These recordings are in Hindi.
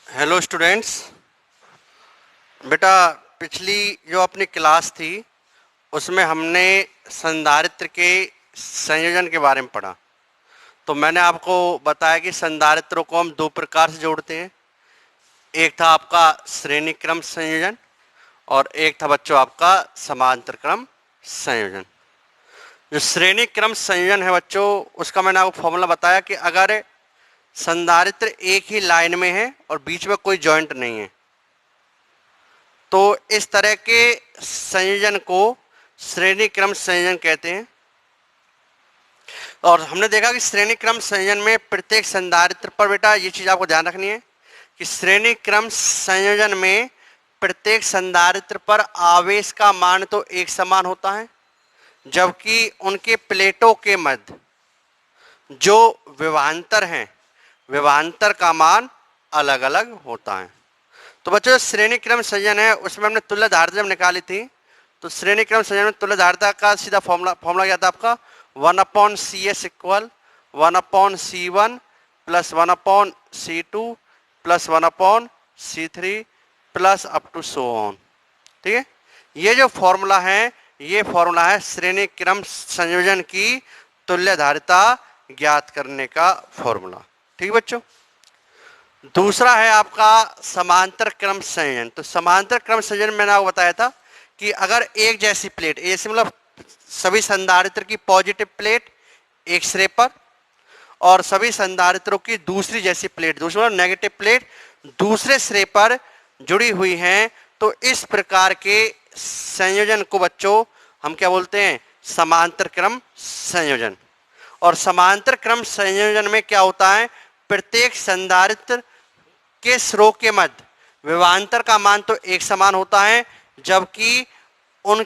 Hello students. बेटा, पिछली जो अपनी क्लास थी उसमें हमने संधारित्र के संयोजन के बारे में पढ़ा। तो मैंने आपको बताया कि संधारित्रों को हम दो प्रकार से जोड़ते हैं। एक था आपका श्रेणी क्रम संयोजन और एक था बच्चों आपका समांतर क्रम संयोजन। जो श्रेणी क्रम संयोजन है बच्चों, उसका मैंने आपको फॉर्मूला बताया कि अगर संधारित्र एक ही लाइन में है और बीच में कोई जॉइंट नहीं है तो इस तरह के संयोजन को श्रेणी क्रम संयोजन कहते हैं। और हमने देखा कि श्रेणी क्रम संयोजन में प्रत्येक संधारित्र पर, बेटा ये चीज आपको ध्यान रखनी है कि श्रेणी क्रम संयोजन में प्रत्येक संधारित्र पर आवेश का मान तो एक समान होता है, जबकि उनके प्लेटों के मध्य जो विभवांतर हैं, विभवांतर का मान अलग अलग होता है। तो बच्चों, श्रेणी क्रम संयोजन है उसमें हमने तुल्य धारिता जब निकाली थी तो श्रेणी क्रम संयोजन में तुल्य धारिता का सीधा फॉर्मूला क्या था आपका, 1/CS equal 1/C1 plus 1/C2 plus 1/C3 plus up to so on. ठीक है, ये जो फॉर्मूला है ये फॉर्मूला है श्रेणी क्रम संयोजन की तुल्य धारिता ज्ञात करने का फॉर्मूला। ठीक है बच्चों। दूसरा है आपका समांतर क्रम संयोजन। तो समांतर क्रम संयोजन मैंने आपको बताया था कि अगर एक जैसी प्लेट, ऐसे मतलब सभी संधारित्र की पॉजिटिव प्लेट एक सिरे पर और सभी संधारित्रों की दूसरी जैसी प्लेट, दूसरी मतलब नेगेटिव प्लेट दूसरे सिरे पर जुड़ी हुई हैं, तो इस प्रकार के संयोजन को बच्चों हम क्या बोलते हैं, समांतर क्रम संयोजन। और समांतर क्रम संयोजन में क्या होता है, प्रत्येक संधारित्र के सिरों के मध्य विभवांतर का मान तो एक समान होता है, जबकि उन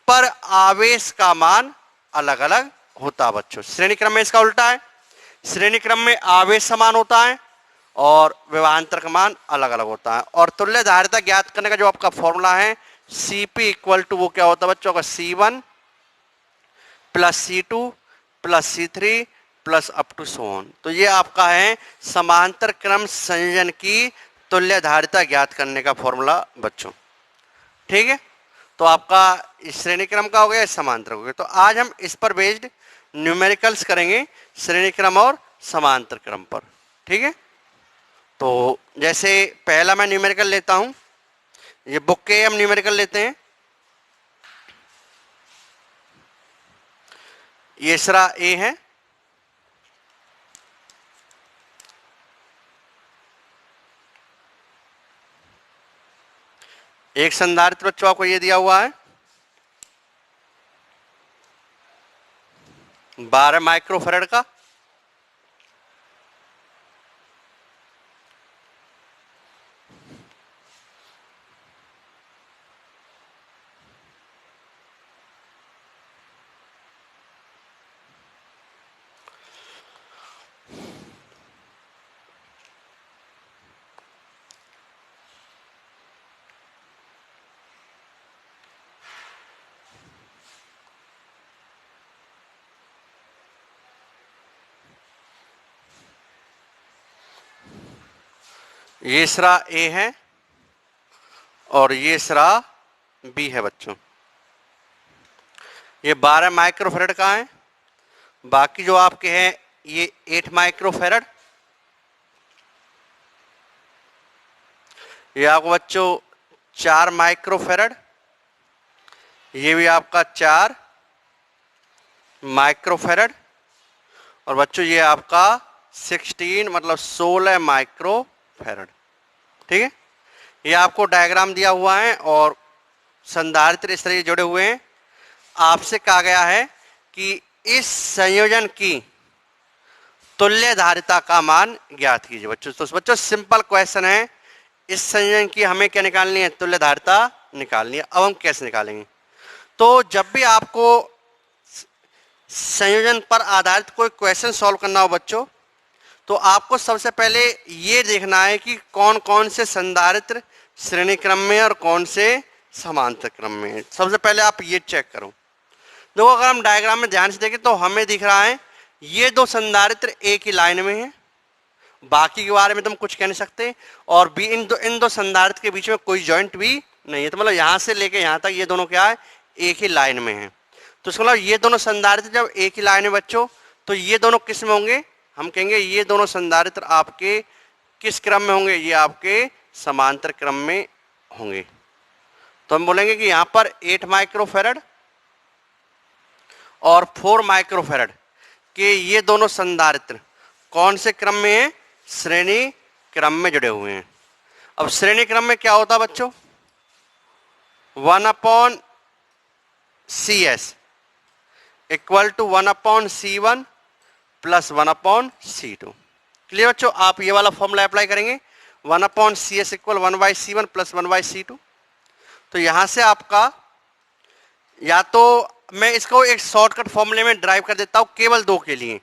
पर आवेश का मान अलग अलग होता है बच्चों। श्रेणी क्रम में इसका उल्टा है, श्रेणी क्रम में आवेश समान होता है और विभवांतर का मान अलग अलग होता है। और तुल्य धारिता ज्ञात करने का जो आपका फॉर्मूला है Cp इक्वल टू वो क्या होता है बच्चों का, C1 plus C2 plus C3 plus up to so on. तो ये आपका है समांतर क्रम संयोजन की तुल्य धारिता ज्ञात करने का फॉर्मूला बच्चों। ठीक है, तो आपका इस श्रेणी क्रम का हो गया, समांतर हो गया। तो आज हम इस पर बेस्ड न्यूमेरिकल्स करेंगे, श्रेणी क्रम और समांतर क्रम पर। ठीक है, तो जैसे पहला मैं न्यूमेरिकल लेता हूं, ये बुक के हम न्यूमेरिकल लेते हैं। ये सरा ए है, एक संधारित्र बच्चों आपको ये दिया हुआ है 12 माइक्रोफैराड का, ये सरा ए है और ये सरा बी है बच्चों। ये 12 माइक्रोफैराड का है, बाकी जो आपके हैं ये 8 माइक्रोफैराड। ये आपको बच्चों 4 माइक्रोफैराड, ये भी आपका 4 माइक्रोफैराड और बच्चों ये आपका 16 मतलब 16 माइक्रोफैराड। ठीक है, ये आपको डायग्राम दिया हुआ है और संधारित्र इस तरह जुड़े हुए हैं। आपसे कहा गया है कि इस संयोजन की तुल्य धारिता का मान ज्ञात कीजिए बच्चों। तो बच्चों सिंपल क्वेश्चन है, इस संयोजन की हमें क्या निकालनी है, तुल्य धारिता निकालनी है। अब हम कैसे निकालेंगे, तो जब भी आपको संयोजन पर आधारित कोई क्वेश्चन सॉल्व करना हो बच्चों, तो आपको सबसे पहले ये देखना है कि कौन कौन से संधारित्र श्रेणी क्रम में और कौन से समांतर क्रम में है। सबसे पहले आप ये चेक करो। देखो, अगर हम डायग्राम में ध्यान से देखें तो हमें दिख रहा है ये दो संधारित्र एक ही लाइन में है बाकी के बारे में तुम कुछ कह नहीं सकते। और भी इन दो संधारित्र के बीच में कोई जॉइंट भी नहीं है, तो मतलब यहाँ से लेके यहाँ तक ये दोनों क्या है, एक ही लाइन में है। तो इसका मतलब ये दोनों संधारित्र जब एक ही लाइन में बच्चों, तो ये दोनों किस में होंगे, हम कहेंगे ये दोनों संधारित्र आपके किस क्रम में होंगे, ये आपके समांतर क्रम में होंगे। तो हम बोलेंगे कि यहाँ पर 8 माइक्रोफैरड और 4 माइक्रोफैरड के ये दोनों संधारित्र कौन से क्रम में हैं, श्रेणी क्रम में जुड़े हुए हैं। अब श्रेणी क्रम में क्या होता है बच्चों, 1/CS equal to 1/C1 plus 1/C2। Clear बच्चों, आप ये वाला फॉर्मूला अप्लाई करेंगे, 1/CS equal 1/C1 plus 1/C2। तो यहां से आपका, या तो मैं इसको एक शॉर्टकट फॉर्मूले में ड्राइव कर देता हूं केवल दो के लिए,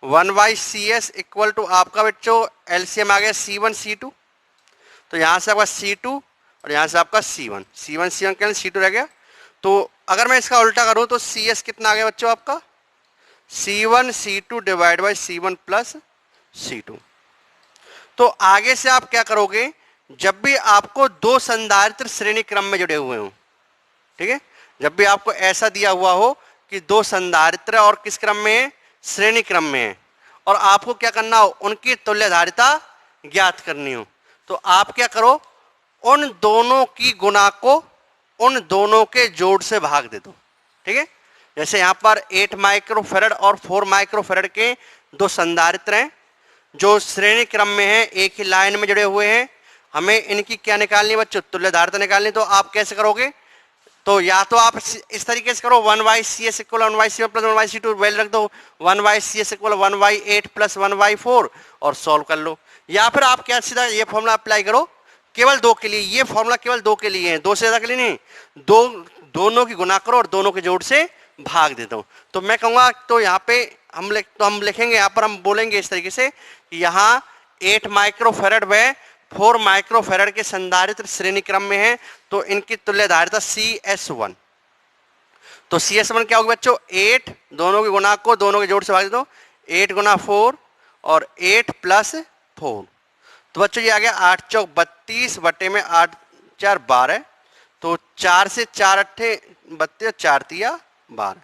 1/CS इक्वल टू आपका बच्चों एलसीएम आ गया C1 C2, तो यहां से आपका C2 और यहां से आपका C1 के C2 रह गया। तो अगर मैं इसका उल्टा करूं तो CS कितना आ गया बच्चों आपका, C1 C2 divide by C1 plus C2। तो आगे से आप क्या करोगे, जब भी आपको दो संधारित्र श्रेणी क्रम में जुड़े हुए हो, ठीक है, जब भी आपको ऐसा दिया हुआ हो कि दो संधारित्र और किस क्रम में है, श्रेणी क्रम में है, और आपको क्या करना हो, उनकी तुल्यधारिता ज्ञात करनी हो, तो आप क्या करो, उन दोनों की गुणा को उन दोनों के जोड़ से भाग दे दो। ठीक है, जैसे यहां पर 8 माइक्रोफैरड और 4 माइक्रोफैरड के दो संधारित्र हैं जो श्रेणी क्रम में हैं, एक ही लाइन में जुड़े हुए हैं। हमें इनकी क्या निकालनी है बच्चों, तुल्यधारिता निकालनी। तो आप कैसे करोगे, तो या तो आप इस तरीके से करो, 1/CS equal 1/C1 plus 1/C2 value रख दो, 1/CS इक्वल 1/8 प्लस 1/4 और सॉल्व कर लो। या फिर आप क्या सीधा ये फॉर्मूला अप्लाई करो केवल दो के लिए, ये फॉर्मूला केवल दो के लिए है, दो से ज्यादा के लिए नहीं, दोनों की गुना करो और दोनों के जोड़ से भाग देता हूं। तो मैं कहूंगा, तो यहाँ पे हम लिखेंगे, यहाँ पर हम बोलेंगे इस तरीके से कि यहाँ 8 माइक्रोफैरड व 4 माइक्रोफैरड के संधारित्र श्रेणी क्रम में है, तो इनकी तुल्यधारिता CS1। तो CS1 क्या होगी बच्चों, 8 दोनों की गुणा को दोनों के जोड़ से भाग दो, 8 गुना 4 और 8 प्लस 4। तो बच्चों ये आ गया 8 चौक 32 बटे में 8 4 12, तो 4 से 4 अट्ठे 32, 4 तिया 12।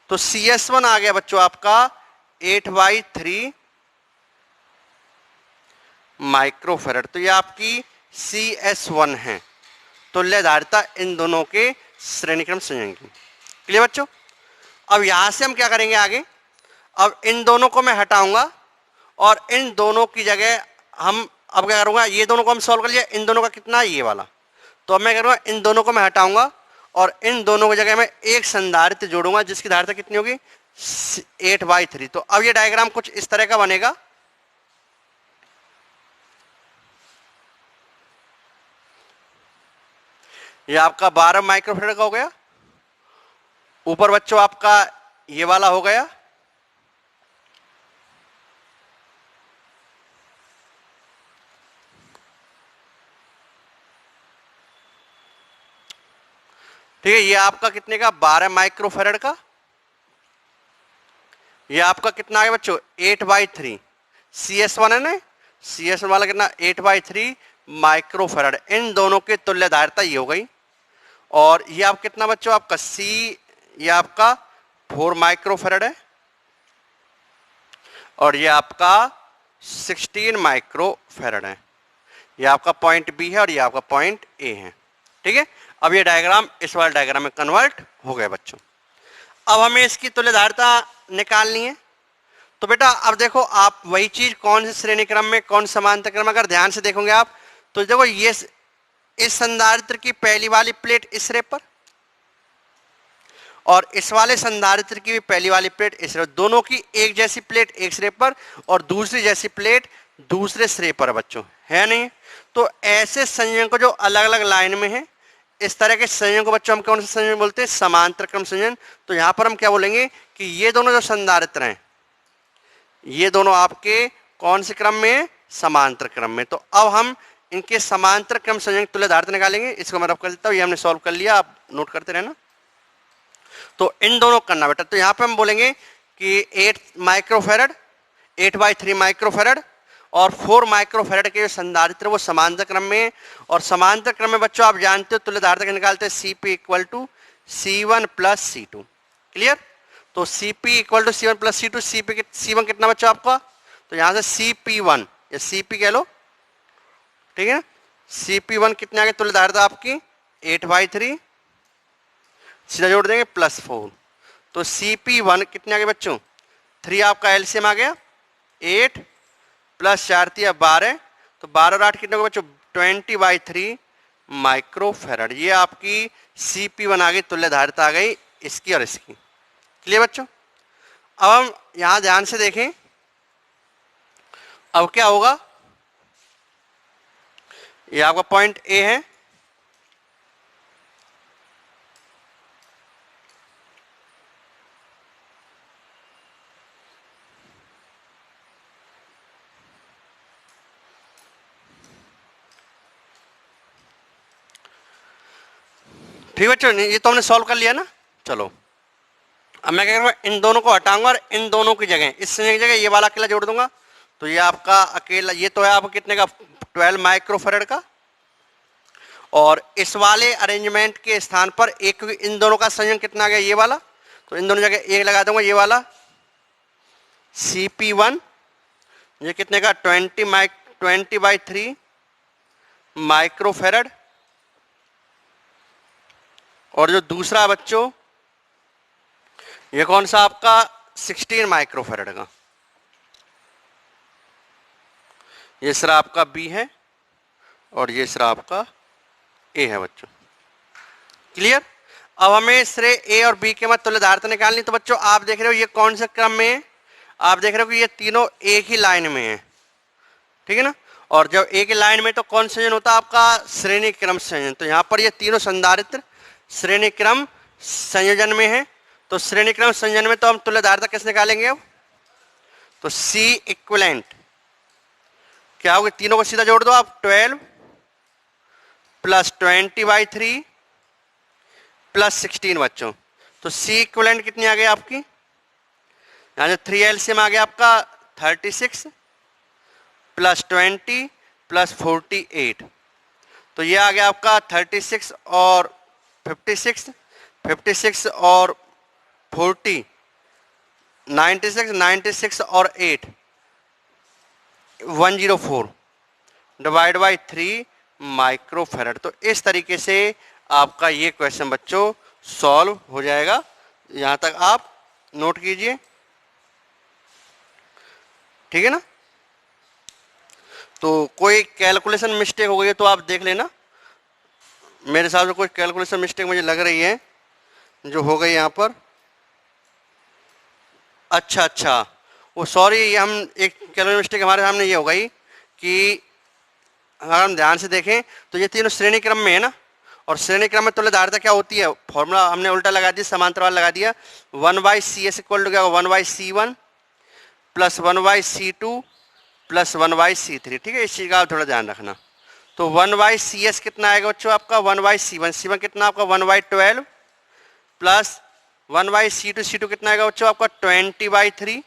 तो CS1 आ गया बच्चों आपका 8/3 माइक्रोफैरड। तो ये आपकी CS1 है, तुल्यधारिता इन दोनों के श्रेणीक्रम संयोजन की। क्लियर बच्चों, अब यहां से हम क्या करेंगे आगे, अब इन दोनों को मैं हटाऊंगा और इन दोनों की जगह हम अब क्या करूंगा, ये दोनों को हम सॉल्व कर लिया, इन दोनों का कितना है ये वाला, तो अब मैं करूंगा इन दोनों को मैं हटाऊंगा और इन दोनों की जगह मैं एक संधारित्र जोड़ूंगा जिसकी धारिता कितनी होगी 8/3। तो अब ये डायग्राम कुछ इस तरह का बनेगा। ये आपका 12 माइक्रोफैरड का हो गया, ऊपर बच्चों आपका ये वाला हो गया, ठीक है, ये आपका कितने का 12 माइक्रोफैरड का, ये आपका कितना आ गया बच्चों 8/3। CS1 है ना, CS1 वाला कितना 8/3 माइक्रोफैरड, इन दोनों की तुल्यधारिता ये हो गई। और ये आप कितना बच्चों आपका ये आपका 4 माइक्रोफैरड है और ये आपका 16 माइक्रोफैरड है। ये आपका पॉइंट बी है और ये आपका पॉइंट ए है। ठीक है, अब ये डायग्राम इस वाले डायग्राम में कन्वर्ट हो गया बच्चों। अब हमें इसकी तुल्यधारिता निकालनी है। तो बेटा अब देखो, आप वही चीज कौन से श्रेणी क्रम में कौन समांतर क्रम, अगर ध्यान से देखोगे आप तो देखो ये इस संधारित्र की पहली वाली प्लेट इस सिरे पर और इस वाले संधारित्र की भी पहली वाली प्लेट इस सिरे, दोनों की एक जैसी प्लेट एक सिरे पर और दूसरी जैसी प्लेट दूसरे सिरे पर बच्चों, है नहीं। तो ऐसे संयोजन को जो अलग अलग लाइन में है, इस तरह के संयोजन को बच्चों हम कौन से संयोजन बोलते हैं, समांतर क्रम संयोजन। तो यहां पर हम क्या बोलेंगे कि ये दोनों जो संधारित्र हैं ये दोनों आपके कौन से क्रम में है, समांतर क्रम में। तो अब हम इनके समांतर क्रम संयोजन तुल्यधारिता निकालेंगे। इसको मैं रफ कर देता हूं, ये हमने सॉल्व कर लिया, आप नोट करते रहना। तो इन दोनों करना बेटा, तो यहां पे हम बोलेंगे कि 8 माइक्रोफैरड 8/3 माइक्रोफैरड और 4 माइक्रोफेरेड के जो संधारित्र वो समांतर क्रम में, और समांतर क्रम में बच्चों आप जानते हो तुल्य धारिता निकालते हैं Cp equal to C1 plus C2। Clear? तो Cp equal to C1 plus C2, C1 कितना बच्चों आपका, तो यहां से Cp1 या Cp कह लो, ठीक है। Cp1 कितने आ गए तुल्य धारिता आपकी 8/3, सीधा जोड़ देंगे +4, तो Cp1 कितने आ गए बच्चों 3, आपका एलसीएम आ गया 8 प्लस 4 × 12, तो 12 और 8 कितने हो गए बच्चों 20/3 माइक्रोफेरेड। ये आपकी Cp1 आ गई, तुल्य धारिता आ गई इसकी और इसकी। क्लियर बच्चों? अब हम यहां ध्यान से देखें, अब क्या होगा, ये आपका पॉइंट ए है, ठीक है बच्चों, ये तो हमने सॉल्व कर लिया ना। चलो अब मैं क्या करूँगा, इन दोनों को हटाऊंगा और इन दोनों की जगह, इस जगह ये वाला अकेला जोड़ दूंगा, तो ये आपका अकेला, ये तो है आपका कितने का 12 माइक्रोफेरेड का, और इस वाले अरेंजमेंट के स्थान पर एक, इन दोनों का संयोजन कितना आ गया ये वाला, तो इन दोनों जगह एक लगा दूंगा, ये वाला Cp1 ये कितने का 20/3 माइक्रोफेरेड, और जो दूसरा बच्चों ये कौन सा आपका 16 माइक्रोफेरेड का, ये सिरा आपका बी है और ये सिरा आपका ए है बच्चों। क्लियर? अब हमें सिरे ए और बी के मध्य तुल्य धारिता निकालनी, तो बच्चों आप देख रहे हो ये कौन से क्रम में है, आप देख रहे हो कि ये तीनों एक ही लाइन में है, ठीक है ना। और जब एक ही लाइन में तो कौन संयोजन होता है आपका श्रेणी क्रम संयोजन, तो यहाँ पर ये तीनों संधारित्र श्रेणी क्रम संयोजन में है, तो श्रेणी क्रम संयोजन में तो हम तुल्य धारिता कैसे निकालेंगे अब, तो C इक्विवेलेंट क्या होगा, तीनों को सीधा जोड़ दो आप 12 प्लस 20/3 प्लस 16 बच्चों, तो C इक्विवेलेंट कितनी आ गई आपकी, यहाँ से 3 एलसीएम आ गया आपका 36 प्लस 20 प्लस 48, तो ये आ गया आपका 36 और 56 और 40 96 और 8 104 डिवाइड बाई 3 माइक्रोफेरेड। तो इस तरीके से आपका ये क्वेश्चन बच्चों सॉल्व हो जाएगा, यहां तक आप नोट कीजिए, ठीक है ना। तो कोई कैलकुलेशन मिस्टेक हो गई है तो आप देख लेना, मेरे हिसाब से कोई कैलकुलेशन मिस्टेक मुझे लग रही है जो हो गई यहाँ पर। अच्छा वो सॉरी, ये हम एक कैलकुलेशन मिस्टेक हमारे सामने ये हो गई कि अगर हम ध्यान से देखें तो ये तीनों श्रेणी क्रम में है ना, और श्रेणी क्रम में तुल्य धारिता क्या होती है, फॉर्मूला हमने उल्टा लगा दिया, समांतर वाला लगा दिया, 1/CS इक्वल टू क्या होगा 1/C1 plus 1/C2 plus 1/C3, ठीक है। इस चीज़ का आप थोड़ा ध्यान रखना। तो 1/CS कितना आएगा बच्चों आपका 1/C1, C1 कितना आपका 1/12 प्लस 1/C2, C2 कितना आएगा बच्चों आपका 20/3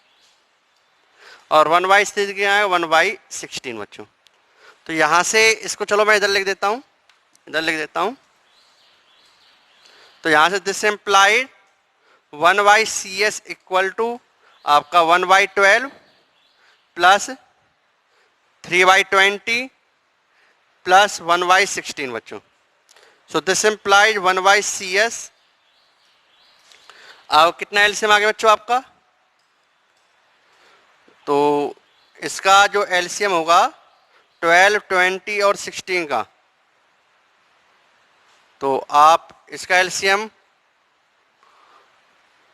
और 1/3 क्या आएगा 1/16 बच्चों। तो यहाँ से इसको चलो मैं इधर लिख देता हूँ, तो यहाँ से this implied 1/CS equal to आपका 1/12 प्लस 3/20 प्लस 1/16 बच्चों। सो दिस इम्प्लाइज 1/CS, अब कितना एलसीएम आ गया बच्चों आपका, तो इसका जो एलसीएम होगा 12, 20 और 16 का, तो आप इसका एलसीएम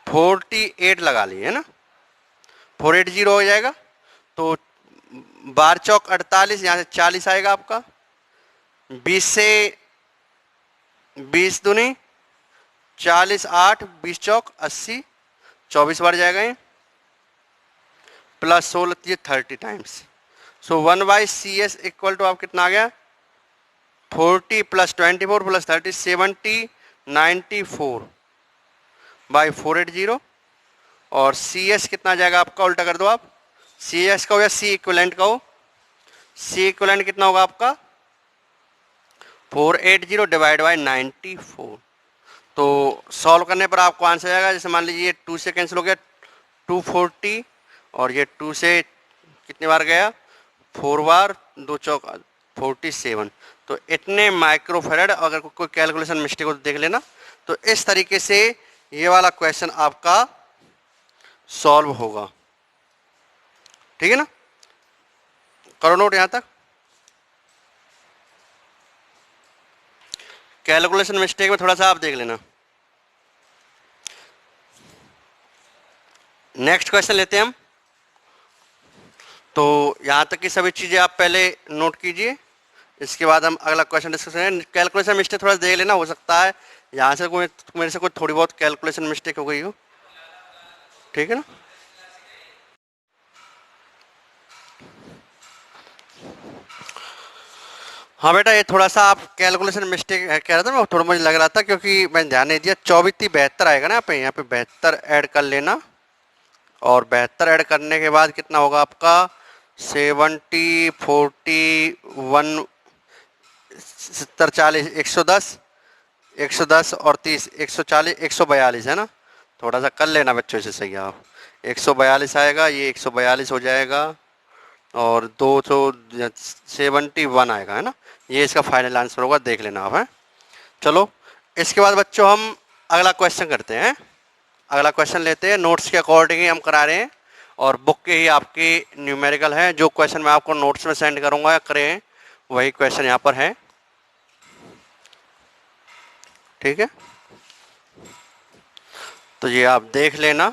48 लगा लिए है ना, 480 हो जाएगा, तो 12 चौक 48, यहाँ से 40 आएगा आपका, 20 से 20 दूनी 40, 8 20 चौक 80, 24 बार जाएगा ये, plus 16 30 times. So 1/CS equal to आप कितना आ गया 40 प्लस 24 प्लस 30 70 94 बाई 480, और CS कितना जाएगा आपका, उल्टा कर दो आप, CS का हो या C इक्विवेलेंट का हो, सी इक्विवेलेंट कितना होगा आपका 480 डिवाइड बाई 94। तो सॉल्व करने पर आपको आंसर आएगा, जैसे मान लीजिए 2 से कैंसिल हो गया 240 और ये 2 से कितनी बार गया 4 बार, 2 चौक 47। तो इतने माइक्रोफेरेड। अगर कोई कैलकुलेशन मिस्टेक हो तो देख लेना। तो इस तरीके से ये वाला क्वेश्चन आपका सॉल्व होगा। ठीक है ना, करो नोट यहां तक। कैलकुलेशन मिस्टेक में थोड़ा सा आप देख लेना। नेक्स्ट क्वेश्चन लेते हैं हम। तो यहां तक की सभी चीजें आप पहले नोट कीजिए, इसके बाद हम अगला क्वेश्चन डिस्कस करें। कैलकुलेशन मिस्टेक थोड़ा सा देख लेना, हो सकता है यहाँ से कोई मेरे से कोई थोड़ी बहुत कैलकुलेशन मिस्टेक हो गई हो। ठीक है ना, हाँ बेटा ये थोड़ा सा आप कैलकुलेशन मिस्टेक कह रहा था मैं, थोड़ा मुझे लग रहा था क्योंकि मैंने ध्यान नहीं दिया। 2472 आएगा ना यहाँ पे 72 ऐड कर लेना, और 72 ऐड करने के बाद कितना होगा आपका 70 41 70 40 110 और 30 140 142 है ना। थोड़ा सा कर लेना बच्चों से सही आप। 142 आएगा, ये 142 हो जाएगा और 271 आएगा है ना। ये इसका फाइनल आंसर होगा, देख लेना आप। है चलो इसके बाद बच्चों हम अगला क्वेश्चन करते हैं। अगला क्वेश्चन लेते हैं, नोट्स के अकॉर्डिंग ही हम करा रहे हैं और बुक के ही आपके न्यूमेरिकल है। जो क्वेश्चन मैं आपको नोट्स में सेंड करूंगा करें वही क्वेश्चन यहाँ पर है। ठीक है, तो ये आप देख लेना।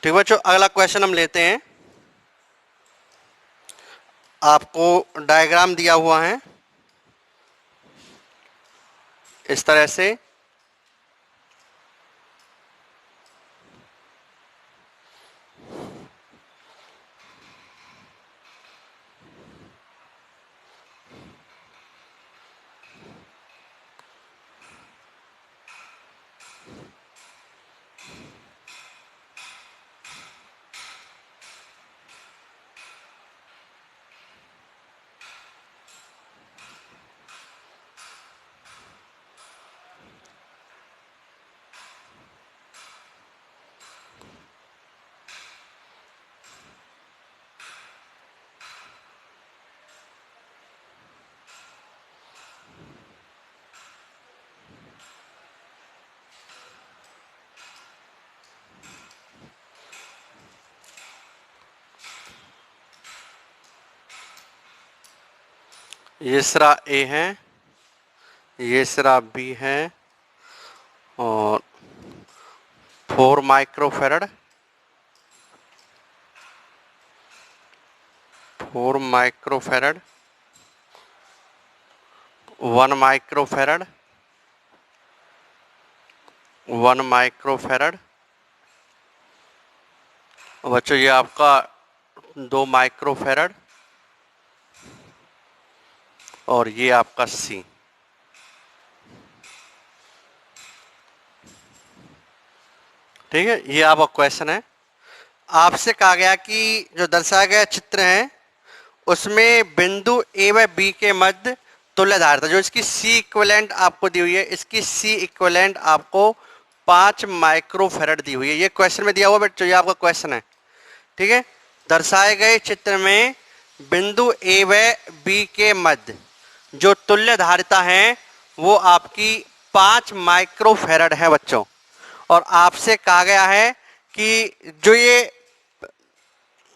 ठीक बच्चों, अगला क्वेश्चन हम लेते हैं। आपको डायग्राम दिया हुआ है इस तरह से। ये सिरा ए है, ये सिरा बी है और 4 माइक्रोफेरड 4 माइक्रोफेरड 1 माइक्रोफेरड 1 माइक्रोफेरड। बच्चों ये आपका 2 माइक्रोफेरड और ये आपका सी। ठीक है, ये आपका क्वेश्चन है। आपसे कहा गया कि जो दर्शाया गया चित्र है उसमें बिंदु ए व बी के मध्य तुल्य धारिता, जो इसकी सी इक्विवेलेंट आपको दी हुई है, इसकी सी इक्विवेलेंट आपको 5 माइक्रोफेरड दी हुई है। ये क्वेश्चन में दिया हुआ बच्चों, ये आपका क्वेश्चन है। ठीक है, दर्शाए गए चित्र में बिंदु ए व बी के मध्य जो तुल्य धारिता है वो आपकी 5 माइक्रोफेरड है बच्चों। और आपसे कहा गया है कि जो ये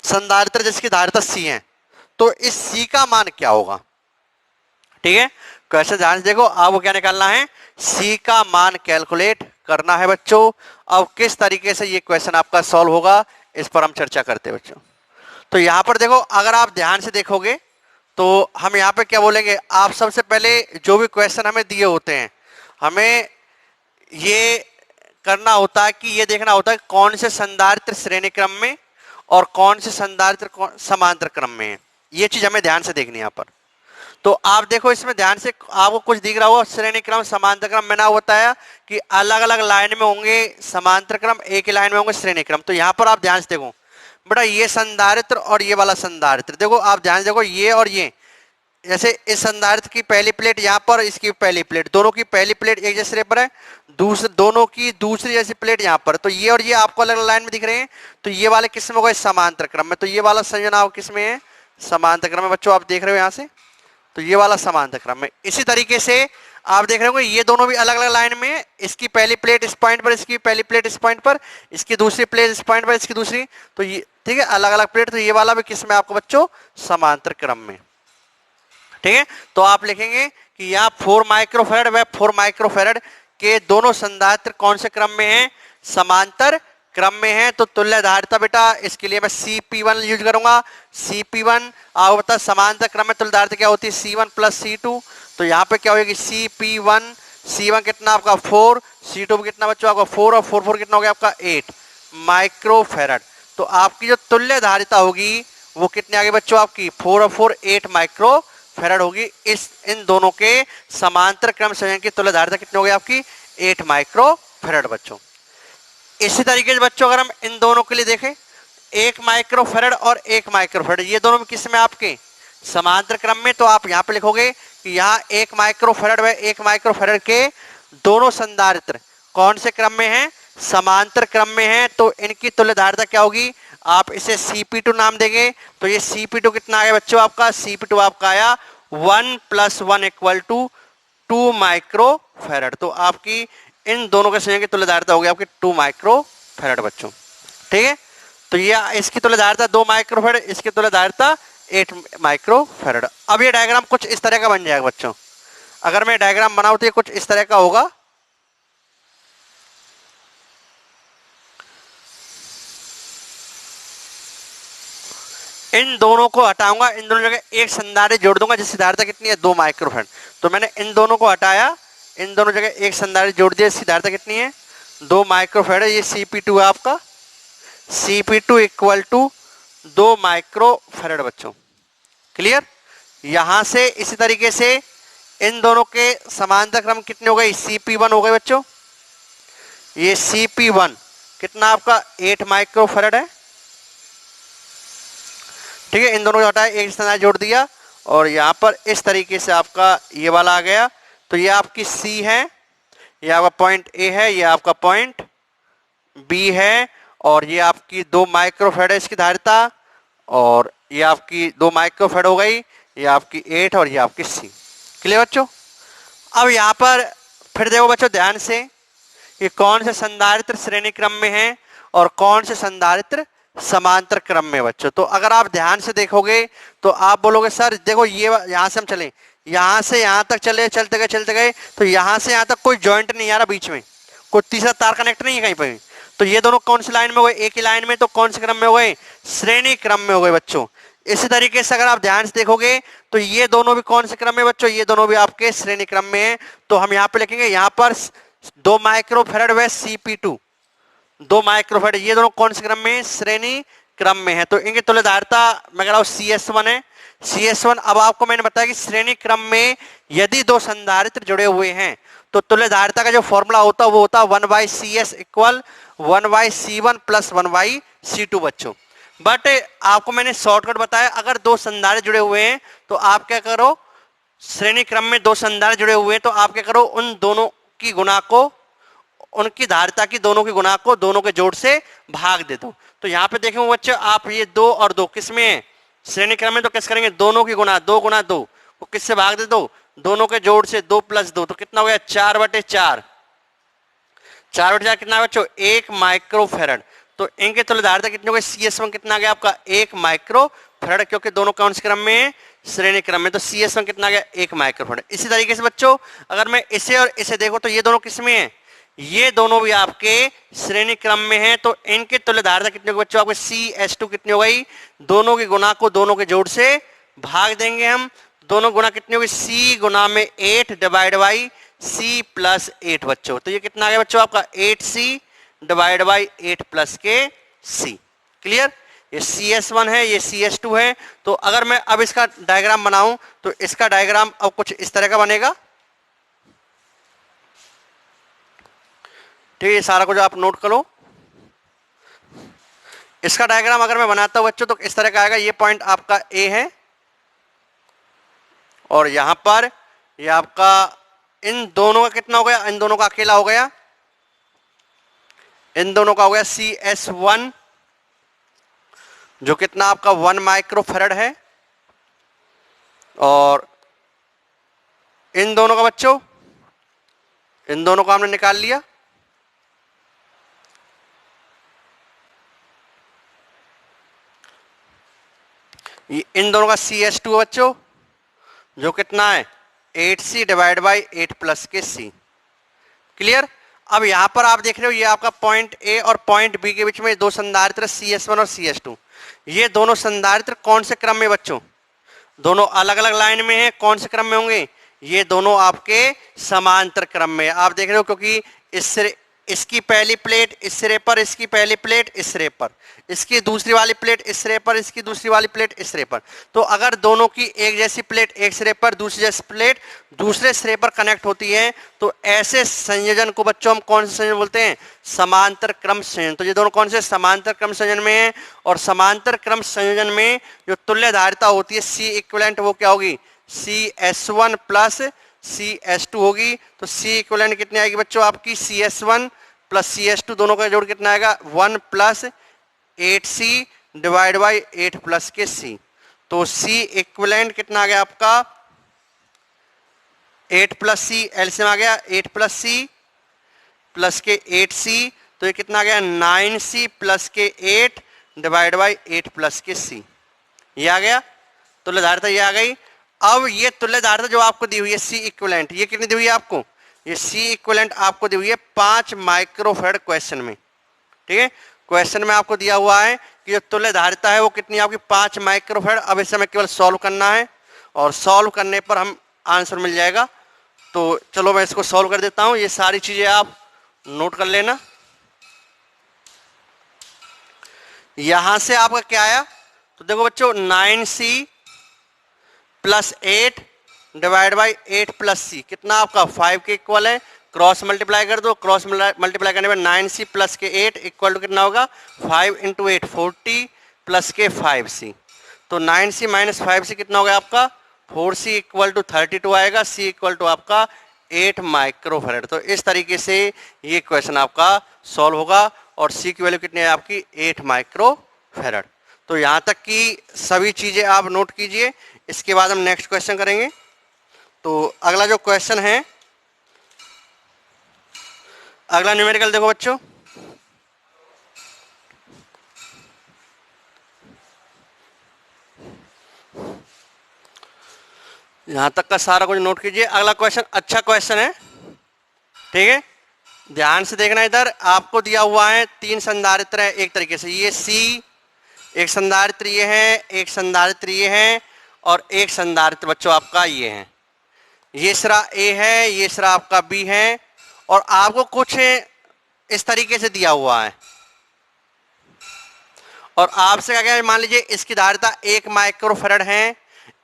संधारित्र जिसकी धारिता सी है, तो इस सी का मान क्या होगा। ठीक है, क्वेश्चन ध्यान से देखो, आपको क्या निकालना है, सी का मान कैलकुलेट करना है बच्चों। अब किस तरीके से ये क्वेश्चन आपका सॉल्व होगा इस पर हम चर्चा करते हैं बच्चों। तो यहां पर देखो, अगर आप ध्यान से देखोगे तो हम यहाँ पे क्या बोलेंगे, आप सबसे पहले जो भी क्वेश्चन हमें दिए होते हैं हमें ये करना होता है कि ये देखना होता है कौन से संधारित्र श्रेणी क्रम में और कौन से संधारित्र समांतर क्रम में है। ये चीज हमें ध्यान से देखनी है यहाँ पर। तो आप देखो इसमें ध्यान से, आपको कुछ दिख रहा होगा श्रेणी क्रम समांतर क्रम। मैंने बताया कि अलग अलग लाइन में होंगे समांतर क्रम, एक ही लाइन में होंगे श्रेणी क्रम। तो यहाँ पर आप ध्यान से देखो, बेटा ये संधारित्र और ये वाला संधारित्र, देखो आप ध्यान से देखो, ये और ये, जैसे इस संधारित्र की पहली प्लेट यहाँ पर, इसकी पहली प्लेट, दोनों की पहली प्लेट एक जैसे पर है, दूसरे दोनों की दूसरी जैसी प्लेट यहाँ पर, तो ये और ये आपको अलग अलग लाइन में दिख रहे हैं, तो ये वाले किस में हो गए, समांतर क्रम में, तो ये वाला संयोजन आप किस में है, समांतर क्रम में बच्चों, आप देख रहे हो यहाँ से, तो ये वाला समांतर क्रम में। इसी तरीके से आप देख रहे हो ये दोनों भी अलग अलग लाइन में, इसकी पहली प्लेट इस पॉइंट पर, इसकी पहली प्लेट इस पॉइंट पर, इसकी दूसरी प्लेट इस पॉइंट पर, इसकी दूसरी, तो ये ठीक है अलग अलग प्लेट, तो ये वाला भी किस में आपको बच्चों, समांतर क्रम में। ठीक है, तो आप लिखेंगे कि यहाँ 4 माइक्रोफैरड व 4 माइक्रोफैरड के दोनों संधारित्र कौन से क्रम में हैं, समांतर क्रम में है। तो तुल्य धारिता बेटा, इसके लिए मैं Cp1 यूज करूंगा। Cp1 आपको पता है समांतर क्रम में तुल्य धारिता क्या होती है, C1 प्लस C2, तो यहाँ पे क्या होगी Cp1, C1 कितना आपका 4, C2 कितना बच्चों आपका 4, और 4 4 कितना हो गया आपका 8 माइक्रोफैरड। तो आपकी जो तुल्य धारिता होगी वो कितने आगे बच्चों, आपकी 4 और 4 8 माइक्रोफैरड होगी। इस इन दोनों के समांतर क्रम संयोजन की तुल्य धारिता कितनी होगी आपकी, 8 माइक्रोफैरड बच्चों। इसी तरीके से बच्चों अगर हम इन दोनों के लिए देखें, 1 माइक्रोफैरड और 1 माइक्रोफैरड, ये दोनों में किस में आपके, समांतर क्रम में, तो आप यहाँ पे लिखोगे कि यहाँ 1 माइक्रोफैरड व 1 माइक्रोफैरड के दोनों संधारित्र कौन से क्रम में हैं, समांतर क्रम में हैं। तो इनकी तुल्य धारिता क्या होगी, आप इसे Cp2 नाम देंगे। तो ये Cp2 कितना आया बच्चों आपका, Cp2 आपका आया 1 + 1 = 2 माइक्रोफैरड। तो आपकी इन दोनों के संयोजन की तुल्य धारिता होगी आपकी 2 माइक्रोफैरड बच्चों। ठीक है, तो ये इसकी तुल्य धारिता 2 माइक्रोफैरड, इसकी तुल्य धारिता 8 माइक्रोफैरड। अब ये डायग्राम कुछ इस तरह का बन जाएगा बच्चों, अगर मैं डायग्राम बनाऊं तो ये कुछ इस तरह का होगा। इन दोनों को हटाऊंगा, इन दोनों जगह एक संधारित्र जोड़ दूंगा जिसकी धारिता कितनी है, 2 माइक्रोफैरड। तो मैंने इन दोनों को हटाया, इन दोनों जगह एक संधारित्र जोड़ दिया, इसकी धारिता कितनी है, 2 माइक्रोफैरड। ये Cp2 है आपका, Cp2 = 2 माइक्रोफैरड बच्चों। क्लियर, यहां से इसी तरीके से इन दोनों के समांतर क्रम कितने हो गए, Cp1 हो गए बच्चों। ये Cp1 कितना आपका 8 माइक्रोफैरड है। ठीक है, इन दोनों को हटाया, एक संधारित्र जोड़ दिया, और यहाँ पर इस तरीके से आपका ये वाला आ गया। तो ये आपकी C है, ये आपका पॉइंट A है, ये आपका पॉइंट B है, और ये आपकी 2 माइक्रोफैरड है इसकी धारिता, और ये आपकी 2 माइक्रोफैरड हो गई, ये आपकी 8 और ये आपकी C। क्लियर बच्चों। अब यहाँ पर फिर देखो बच्चों ध्यान से कि कौन से संधारित्र श्रेणी क्रम में है और कौन से संधारित्र समांतर क्रम में बच्चों। तो अगर आप ध्यान से देखोगे तो आप बोलोगे सर देखो ये यहाँ से हम चले, यहाँ से यहाँ तक चले, चलते गए, तो यहाँ से यहाँ तक कोई जॉइंट नहीं आ रहा, बीच में कोई तीसरा तार कनेक्ट नहीं है कहीं पर। तो ये दोनों कौन सी लाइन में हो गए, एक ही लाइन में, तो कौन से क्रम में हो गए, श्रेणी क्रम में हो गए बच्चों। इसी तरीके से अगर आप ध्यान से देखोगे तो ये दोनों भी कौन से क्रम में बच्चों, ये दोनों भी आपके श्रेणी क्रम में है। तो हम यहाँ पे लिखेंगे, यहाँ पर 2 माइक्रोफैरड व Cp2 2 माइक्रोफैरड, ये दोनों कौन से क्रम में, श्रेणी क्रम में है। तो इनकी तुल्य धारिता मैं कह रहा हूँ CS1 है, CS1। अब आपको मैंने बताया कि श्रेणी क्रम में यदि 2 संधारित्र जुड़े हुए हैं तो तुल्य धारिता का जो फॉर्मूला होता है वो होता है 1/CS = 1/C1 + 1/C2 बच्चों। बट आपको मैंने शॉर्टकट बताया, अगर 2 संधारित्र जुड़े हुए हैं तो आप क्या करो, श्रेणी क्रम में 2 संधारित्र जुड़े हुए हैं तो आप क्या करो, उन दोनों की गुणा को, उनकी धारिता की दोनों की गुणा को दोनों के जोड़ से भाग दे दो। तो यहाँ पे देखें बच्चों, आप ये 2 और 2 किस में है, श्रेणी क्रम में, तो किस करेंगे, दोनों की गुणा, 2 × 2 को किससे भाग दे दो, दोनों के जोड़ से, 2 + 2, तो कितना हो गया 4/4। 4/4 कितना बच्चों, 1 माइक्रोफैरड। तो इनके तुल्य धारिता कितनी हो गई, CS1 कितना गया आपका 1 माइक्रोफैरड, क्योंकि दोनों कौन से क्रम में है, श्रेणी क्रम में। तो CS1 कितना गया 1 माइक्रोफैरड। इसी तरीके से बच्चों अगर मैं इसे और इसे देखो तो ये दोनों किस में है, ये दोनों भी आपके श्रेणी क्रम में है। तो इनके तुल्य धारिता कितने हो बच्चों, आपके CS2 कितनी हो गई, दोनों की गुणा को दोनों के जोड़ से भाग देंगे हम, दोनों गुणा कितनी होगी, C × 8 / C + 8 बच्चों। तो ये कितना आ गया बच्चों आपका 8C / 8 + के C। क्लियर, ये CS1 है, ये CS2 है। तो अगर मैं अब इसका डायग्राम बनाऊं तो इसका डायग्राम अब कुछ इस तरह का बनेगा। ठीक है, सारा कुछ आप नोट करो। इसका डायग्राम अगर मैं बनाता हूं बच्चों तो इस तरह का आएगा। ये पॉइंट आपका ए है और यहां पर ये आपका इन दोनों का कितना हो गया, इन दोनों का अकेला हो गया, इन दोनों का हो गया CS1 जो कितना आपका 1 माइक्रोफैरड है, और इन दोनों का बच्चों, इन दोनों को हमने निकाल लिया। इन दोनों का CS2 बच्चों जो कितना है 8C डिवाइड बाई 8 प्लस के C। क्लियर। अब यहां पर आप देख रहे हो ये आपका पॉइंट ए और पॉइंट बी के बीच में दो संधारित्र CS1 और CS2। ये दोनों संधारित्र कौन से क्रम में बच्चों, दोनों अलग अलग लाइन में हैं, कौन से क्रम में होंगे, ये दोनों आपके समांतर क्रम में। आप देख रहे हो क्योंकि इसकी पहली प्लेट इस सिरे पर, इसकी पहली प्लेट इस सिरे पर, इसकी दूसरी वाली प्लेट इस सिरे पर, इसकी दूसरी वाली प्लेट इस सिरे पर। तो अगर दोनों की एक जैसी प्लेट एक सिरे पर, दूसरी जैसी प्लेट दूसरे सिरे पर कनेक्ट होती है तो ऐसे संयोजन को बच्चों हम कौन से संयोजन बोलते हैं, समांतर क्रम संयोजन। तो ये दोनों कौन से समांतर क्रम संयोजन में है, और समांतर क्रम संयोजन में जो तुल्य धारिता होती है C इक्विवेलेंट वो क्या होगी, CS1 प्लस CS2 होगी। तो C इक्विवेलेंट कितनी आएगी बच्चों आपकी, CS1 प्लस CS2 दोनों का जोड़ कितना आएगा 1 plus 8C divide by 8 plus के C। तो C इक्विवेलेंट कितना आ गया आपका 8 प्लस C, एलसीएम आ गया 8 प्लस C प्लस के 8C, तो ये कितना आ गया 9C प्लस के 8 डिवाइड बाई 8 प्लस के C। ये आ गया तुल्य धारिता, ये आ गई। अब ये तुल्य धारिता जो आपको दी हुई है C इक्विवेलेंट, ये कितनी दी हुई है आपको, ये C इक्विवेलेंट आपको दी हुई है 5 माइक्रोफैरड क्वेश्चन में। ठीक है, क्वेश्चन में आपको दिया हुआ है कि जो तुल्य धारिता है वो कितनी आपकी 5 माइक्रोफैरड। अब इसे हमें केवल सॉल्व करना है और सॉल्व करने पर हम आंसर मिल जाएगा। तो चलो मैं इसको सॉल्व कर देता हूं, ये सारी चीजें आप नोट कर लेना। यहां से आपका क्या आया, तो देखो बच्चों 9C plus 8 divide by 8 plus C कितना आपका 5 के इक्वल है। क्रॉस मल्टीप्लाई कर दो, क्रॉस मल्टीप्लाई करने पर 9C प्लस के 8 इक्वल टू कितना होगा 5 इंटू 8 40 प्लस के 5C। तो 9C माइनस 5C कितना होगा आपका 4C इक्वल टू 32 आएगा। C इक्वल टू आपका 8 माइक्रोफैरड। तो इस तरीके से ये क्वेश्चन आपका सॉल्व होगा और C की वैल्यू कितनी है आपकी 8 माइक्रोफैरड। तो यहाँ तक की सभी चीजें आप नोट कीजिए, इसके बाद हम नेक्स्ट क्वेश्चन करेंगे। तो अगला जो क्वेश्चन है, अगला न्यूमेरिकल देखो बच्चों, यहां तक का सारा कुछ नोट कीजिए। अगला क्वेश्चन अच्छा क्वेश्चन है, ठीक है, ध्यान से देखना। इधर आपको दिया हुआ है 3 संधारित्र है एक तरीके से, ये C, एक संधारित्र ये है, एक संधारित्र ये है और एक संधारित्र बच्चों आपका ये है। ये सिरा A है, ये सिरा आपका B है और आपको कुछ इस तरीके से दिया हुआ है और आपसे क्या कहना है, मान लीजिए इसकी धारिता 1 माइक्रोफैरड है,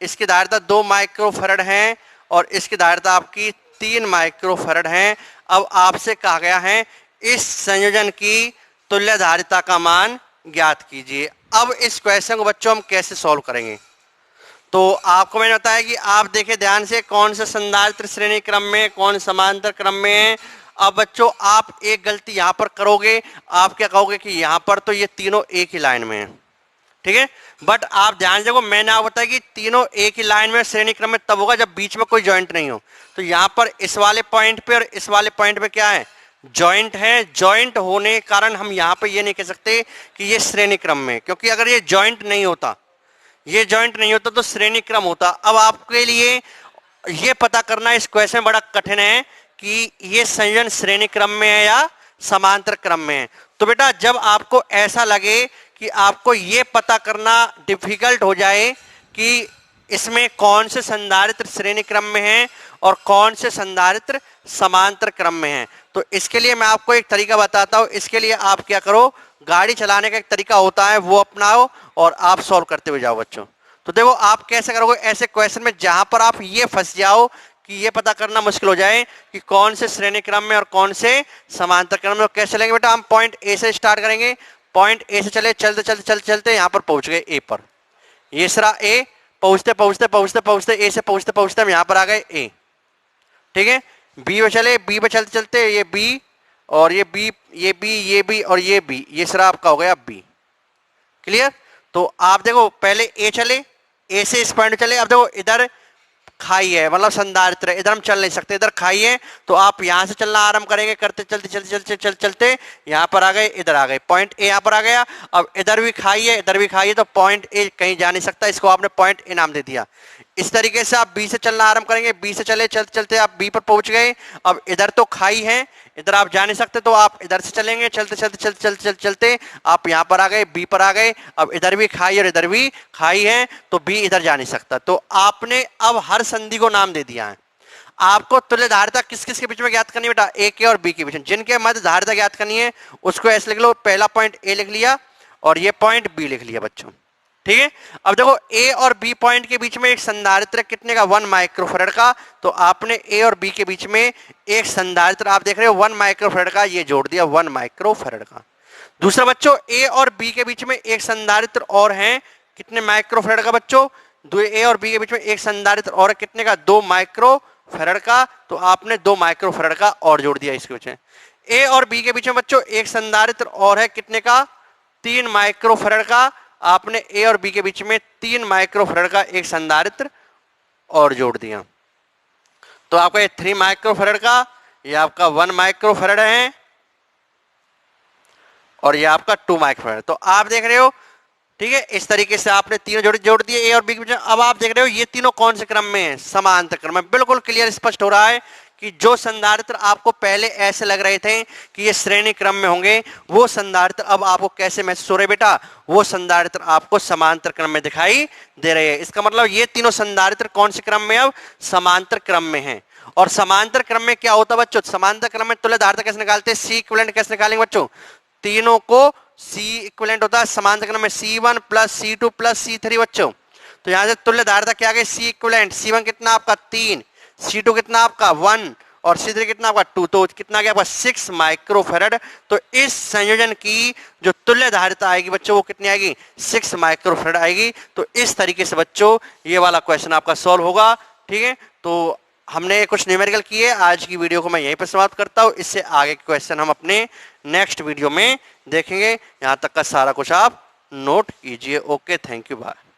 इसकी धारिता 2 माइक्रोफैरड है और इसकी धारिता आपकी 3 माइक्रोफैरड है। अब आपसे कहा गया है इस संयोजन की तुल्य धारिता का मान ज्ञात कीजिए। अब इस क्वेश्चन को बच्चों हम कैसे सॉल्व करेंगे, तो आपको मैंने बताया कि आप देखें ध्यान से कौन सा संधारित्र श्रेणी क्रम में, कौन समांतर क्रम में है। अब बच्चों आप एक गलती यहां पर करोगे, आप क्या कहोगे कि यहां पर तो ये तीनों एक ही लाइन में है, ठीक है, बट आप ध्यान देखो मैंने आपको बताया कि तीनों एक ही लाइन में श्रेणी क्रम में तब होगा जब बीच में कोई जॉइंट नहीं हो। तो यहां पर इस वाले पॉइंट पे और इस वाले पॉइंट पे क्या है, जॉइंट है। जॉइंट होने के कारण हम यहां पे ये नहीं कह सकते कि ये श्रेणी क्रम में, क्योंकि अगर ये जॉइंट नहीं होता, ये जॉइंट नहीं होता तो श्रेणी क्रम होता। अब आपके लिए ये पता करना इस क्वेश्चन में बड़ा कठिन है कि ये संयोजन श्रेणी क्रम में है या समांतर क्रम में है। तो बेटा जब आपको ऐसा लगे कि आपको ये पता करना डिफिकल्ट हो जाए कि इसमें कौन से संधारित्र श्रेणी क्रम में है और कौन से संधारित्र समांतर क्रम में है, तो इसके लिए मैं आपको एक तरीका बताता हूं। इसके लिए आप क्या करो, गाड़ी चलाने का एक तरीका होता है वो अपनाओ और आप सॉल्व करते हुए जाओ बच्चों। तो देखो आप कैसे करोगे ऐसे क्वेश्चन में जहां पर आप ये फंस जाओ कि ये पता करना मुश्किल हो जाए कि कौन से श्रेणी क्रम में और कौन से समांतर क्रम में। कैसे चलेंगे बेटा, हम पॉइंट ए से स्टार्ट करेंगे। पॉइंट ए से चले, चलते चलते चलते चलते यहाँ पर पहुंच गए ए पर। ये सरा ए, पहुंचते पहुंचते पहुंचते पहुंचते ए से पहुंचते पहुंचते हम यहाँ पर आ गए ए। ठीक है, बी पे चले, बी पे चलते चलते ये बी और ये बी, ये बी, ये बी और ये बी, ये सरा आपका हो गया बी। क्लियर? तो आप देखो पहले ए चले, ए से इस पॉइंट चले। अब देखो इधर खाई है, मतलब संधारित्र है, इधर हम चल नहीं सकते, इधर खाई है, तो आप यहां से चलना आरंभ करेंगे, करते चलते चलते चलते चलते चलते यहां पर आ गए, इधर आ गए, पॉइंट ए यहां पर आ गया। अब इधर भी खाई है, इधर भी खाई है, तो पॉइंट ए कहीं जा नहीं सकता, इसको आपने पॉइंट ए नाम दे दिया। इस तरीके से आप बी से चलना आरंभ करेंगे, बी से चले, चलते चलते आप बी पर पहुंच गए। अब इधर तो खाई है, इधर आप जा नहीं सकते, तो आप इधर से चलेंगे, चलते चलते चलते चलते चलते चलते आप यहां पर आ गए, बी पर आ गए। अब इधर भी खाई और इधर भी खाई है, तो बी इधर जा नहीं सकता। तो आपने अब हर संधि को नाम दे दिया है। आपको तुल्य धारिता किस किस के बीच में ज्ञात करनी है बेटा? ए के और बी के बीच में। जिनके मध्य धारिता ज्ञात करनी है उसको ऐसे लिख लो, पहला पॉइंट ए लिख लिया और ये पॉइंट बी लिख लिया बच्चों। ठीक है, अब देखो ए और बी पॉइंट के बीच में एक संधारित्र कितने का? 1 माइक्रोफैराड का। तो आपने ए और बी के बीच में एक संधारित्र आप देख रहे हो 1 माइक्रोफैराड का, ये जोड़ दिया 1 माइक्रोफैराड का। दूसरा बच्चों, ए और बी के बीच में एक संधारित्र और है, कितने माइक्रोफैराड का बच्चों? ए और बी के बीच में एक संधारित्र और कितने का? 2 माइक्रोफैराड का। तो आपने 2 माइक्रोफैराड का और जोड़ दिया इसके बीच में। ए और बी के बीच में बच्चों एक संधारित्र और है, कितने का? 3 माइक्रोफैराड का। आपने ए और बी के बीच में 3 माइक्रोफैराड का एक संधारित्र और जोड़ दिया। तो आपका ये 3 माइक्रोफैराड का, ये आपका 1 माइक्रोफैराड है और ये आपका 2 माइक्रोफैराड। तो आप देख रहे हो, ठीक है, इस तरीके से आपने तीनों जोड़ दिए ए और बी के बीच में। अब आप देख रहे हो ये तीनों कौन से क्रम में है? समांतर क्रम में। बिल्कुल क्लियर स्पष्ट हो रहा है कि जो संधारित्र आपको पहले ऐसे लग रहे थे कि ये श्रेणी क्रम में होंगे, वो संधारित्र अब आपको कैसे महसूस हो रहे बेटा? वो संधारित्र आपको समांतर क्रम में दिखाई दे रहे हैं। इसका मतलब ये तीनों संधारित्र कौन से क्रम में? अब समांतर क्रम में है। और समांतर क्रम में क्या होता है बच्चों? समांतर क्रम में तुल्य धारिता कैसे निकालते हैं? सी इक्विवेलेंट कैसे निकालेंगे बच्चों? तीनों को सी इक्विवेलेंट होता है समांतर क्रम में, C1 plus C2 plus C3 बच्चों। तो यहां से तुल्य धारिता क्या आ गई? सी इक्विवेलेंट। C1 कितना आपका? 3, C2 कितना आपका? 1 और C3 कितना आपका? 2। तो कितना गया आपका? 6 माइक्रोफैराड। तो इस संयोजन की जो तुल्य धारिता आएगी बच्चों वो कितनी आएगी? 6 माइक्रोफैराड आएगी। तो इस तरीके से बच्चों ये वाला क्वेश्चन आपका सॉल्व होगा। ठीक है, तो हमने कुछ न्यूमेरिकल किए। आज की वीडियो को मैं यहीं पर समाप्त करता हूं। इससे आगे के क्वेश्चन हम अपने नेक्स्ट वीडियो में देखेंगे। यहां तक का सारा कुछ आप नोट कीजिए। Okay, thank you, bye.